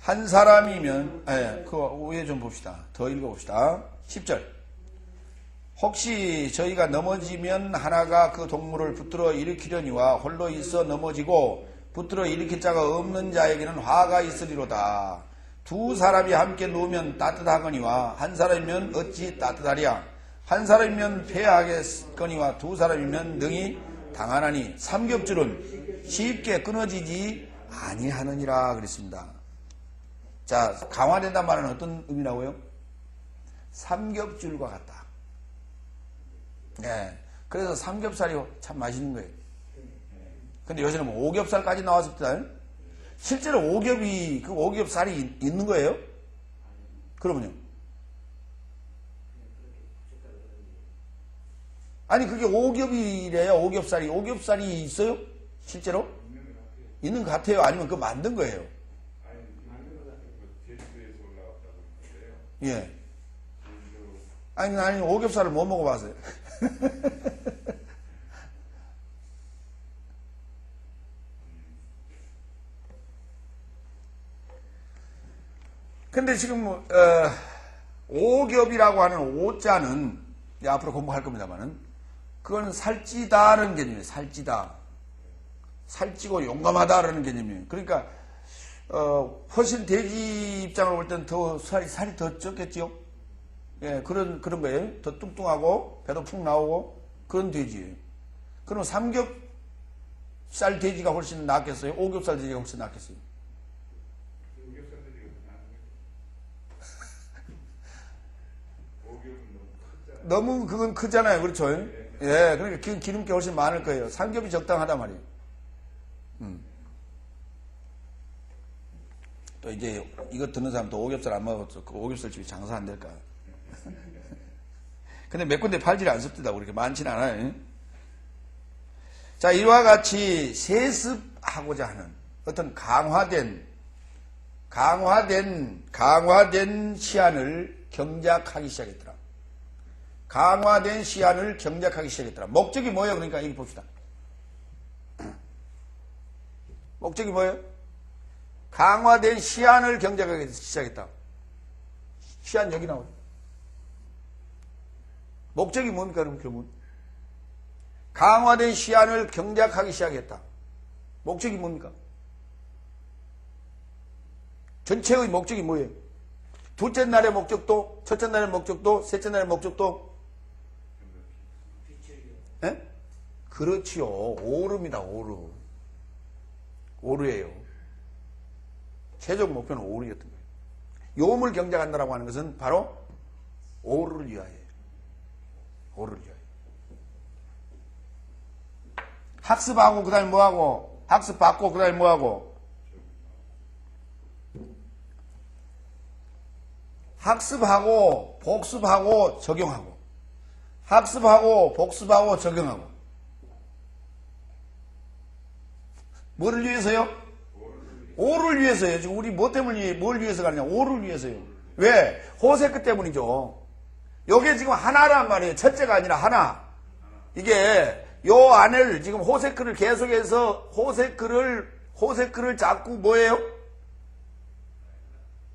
한 사람이면, 예, 그 위에 좀 봅시다. 더 읽어봅시다. 10절. 혹시 저희가 넘어지면 하나가 그 동물을 붙들어 일으키려니와 홀로 있어 넘어지고 붙들어 일으킬 자가 없는 자에게는 화가 있으리로다. 두 사람이 함께 누우면 따뜻하거니와 한 사람이면 어찌 따뜻하랴. 한 사람이면 패하겠거니와 두 사람이면 능히 당하나니 삼겹줄은 쉽게 끊어지지 아니하느니라 그랬습니다. 자, 강화된단 말은 어떤 의미라고요? 삼겹줄과 같다. 네, 그래서 삼겹살이 참 맛있는 거예요. 근데 요새는 뭐 오겹살까지 나왔습니다. 실제로 오겹이, 그 오겹살이 있는 거예요? 그러면요. 아니, 그게 오겹이래요, 오겹살이. 오겹살이 있어요? 실제로? 있는 것 같아요? 아니면 그거 만든 거예요? 제주도에서 올라왔다고 했는데요. 예. 아니, 오겹살을 못 먹어봤어요. 근데 지금, 오겹이라고 하는 오자는, 이제 앞으로 공부할 겁니다만은, 그건 살찌다라는 개념이에요. 살찌다. 살찌고 용감하다라는 개념이에요. 그러니까, 훨씬 돼지 입장으로 볼 때는 더 살이 더 적겠지요? 예, 그런 거예요. 더 뚱뚱하고, 배도 푹 나오고, 그런 돼지예요. 그럼 삼겹살 돼지가 훨씬 낫겠어요? 오겹살 돼지가 훨씬 낫겠어요? 오겹살들이 오겹은 너무 크잖아요. 너무 그건 크잖아요. 그렇죠? 예, 그러니까 기름기 훨씬 많을 거예요. 삼겹이 적당하단 말이에요. 또 이제 이거 듣는 사람도 오겹살 안 먹어서 그 오겹살 집이 장사 안 될까. 근데 몇 군데 팔지를 않습니다. 그렇게 많지는 않아요. 자, 이와 같이 세습하고자 하는 어떤 강화된 시안을 경작하기 시작했더라. 강화된 시안을 경작하기 시작했더라. 목적이 뭐예요? 그러니까 여기 봅시다. 목적이 뭐예요? 강화된 시안을 경작하기 시작했다. 시안 여기 나오죠. 목적이 뭡니까? 그러면 강화된 시안을 경작하기 시작했다. 목적이 뭡니까? 전체의 목적이 뭐예요? 둘째 날의 목적도, 첫째 날의 목적도, 셋째 날의 목적도. 예? 그렇지요. 오르입니다. 오르. 오르예요. 최종 목표는 오르였던 거예요. 요음을 경작한다라고 하는 것은 바로 오르를 위하여예요. 오르를 위하여. 학습하고 그 다음에 뭐하고, 학습받고 그 다음에 뭐하고, 학습하고 복습하고 적용하고, 학습하고 복습하고 적용하고. 뭐를 위해서요? 오를 위해서요. 지금 우리 뭐 때문에 뭘 위해서 가느냐? 오를 위해서요. 왜? 호세크 때문이죠. 요게 지금 하나란 말이에요. 첫째가 아니라 하나. 이게 요 안을 지금 호세크를 계속해서 호세크를 자꾸 뭐예요?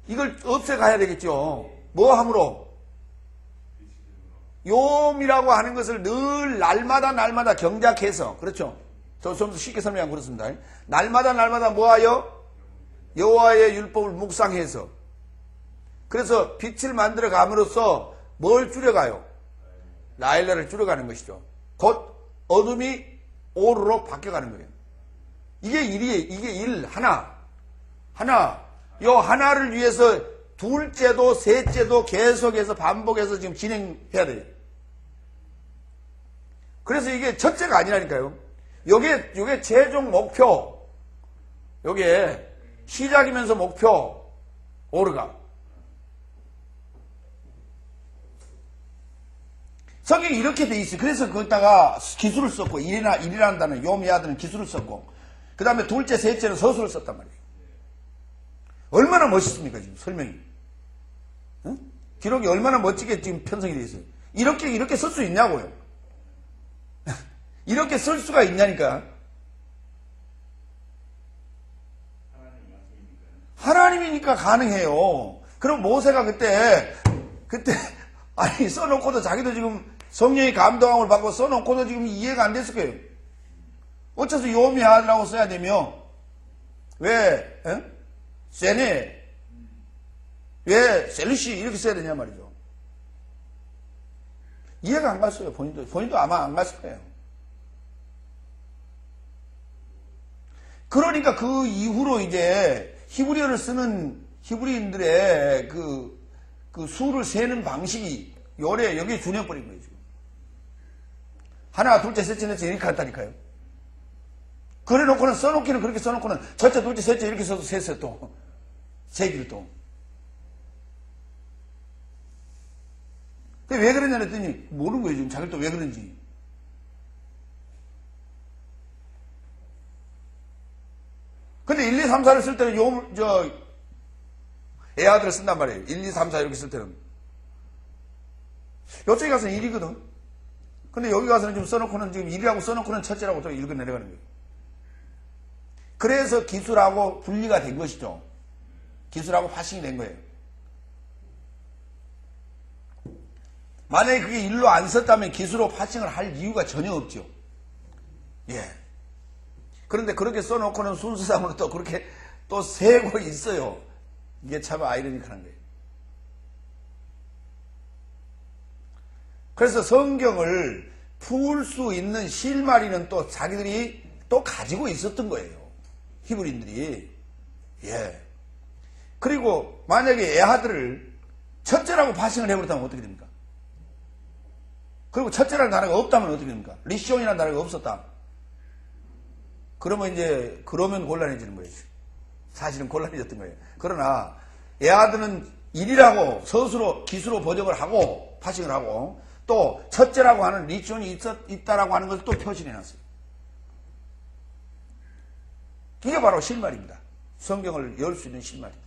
이걸 없애가야 되겠죠. 뭐 함으로? 요음이라고 하는 것을 늘 날마다 경작해서, 그렇죠? 저 좀 쉽게 설명하면 그렇습니다. 날마다 뭐하여? 여호와의 율법을 묵상해서. 그래서 빛을 만들어 감으로써 뭘 줄여가요? 라일라를 줄여가는 것이죠. 곧 어둠이 오르로 바뀌어가는 거예요. 이게 일이에요. 이게 일 하나. 요 하나를 위해서 둘째도 셋째도 계속해서 반복해서 지금 진행해야 돼요. 그래서 이게 첫째가 아니라니까요. 요게 최종 목표. 요게 시작이면서 목표. 오르가. 성경이 이렇게 돼 있어요. 그래서 거기다가 기술을 썼고, 일이라는 단어, 요미야드는 기술을 썼고, 그 다음에 둘째, 셋째는 서술을 썼단 말이에요. 얼마나 멋있습니까, 지금 설명이. 응? 기록이 얼마나 멋지게 지금 편성이 돼 있어요. 이렇게 쓸 수 있냐고요. 이렇게 쓸 수가 있냐니까. 하나님이니까 가능해요. 그럼 모세가 그때 아니 써놓고도 자기도 지금 성령의 감동함을 받고 써놓고도 지금 이해가 안 됐을 거예요. 어째서 요미하라고 써야 되며 왜 세네, 왜 셀리시 이렇게 써야 되냐 말이죠. 이해가 안 갔어요. 본인도 아마 안 갔을 거예요. 그러니까 그 이후로 이제 히브리어를 쓰는 히브리인들의 그 수를 세는 방식이 요래 여기에 준해버린 거예요, 지금. 하나, 둘째, 셋째, 넷째 이렇게 한다니까요. 그래 놓고는 써놓기는 그렇게 써놓고는 첫째, 둘째, 셋째 이렇게 써도 셋에 또. 세기를 또. 왜 그러냐 했더니 모르는 거예요, 지금. 자기도 왜 그런지. 근데 1, 2, 3, 4를 쓸 때는 애아들을 쓴단 말이에요. 1, 2, 3, 4 이렇게 쓸 때는. 요쪽에 가서는 1이거든. 근데 여기 가서는 지금 써놓고는 지금 1이라고 써놓고는 첫째라고 또 읽어 내려가는 거예요. 그래서 기술하고 분리가 된 것이죠. 기술하고 파싱이 된 거예요. 만약에 그게 일로 안 썼다면 기술로 파싱을 할 이유가 전혀 없죠. 예. 그런데 그렇게 써놓고는 순서상으로 또 그렇게 또 세고 있어요. 이게 참 아이러니컬한 거예요. 그래서 성경을 풀 수 있는 실마리는 또 자기들이 또 가지고 있었던 거예요. 히브리인들이. 예. 그리고 만약에 애아들을 첫째라고 파싱을 해버렸다면 어떻게 됩니까? 그리고 첫째라는 단어가 없다면 어떻게 됩니까? 리시온이라는 단어가 없었다. 그러면 곤란해지는 거예요. 사실은 곤란해졌던 거예요. 그러나 애아들은 일이라고 서술로 기수로 번역을 하고 파싱을 하고 또 첫째라고 하는 리시온이 있다라고 하는 것을 또 표시해놨어요. 이게 바로 실말입니다. 성경을 열 수 있는 실말이에요.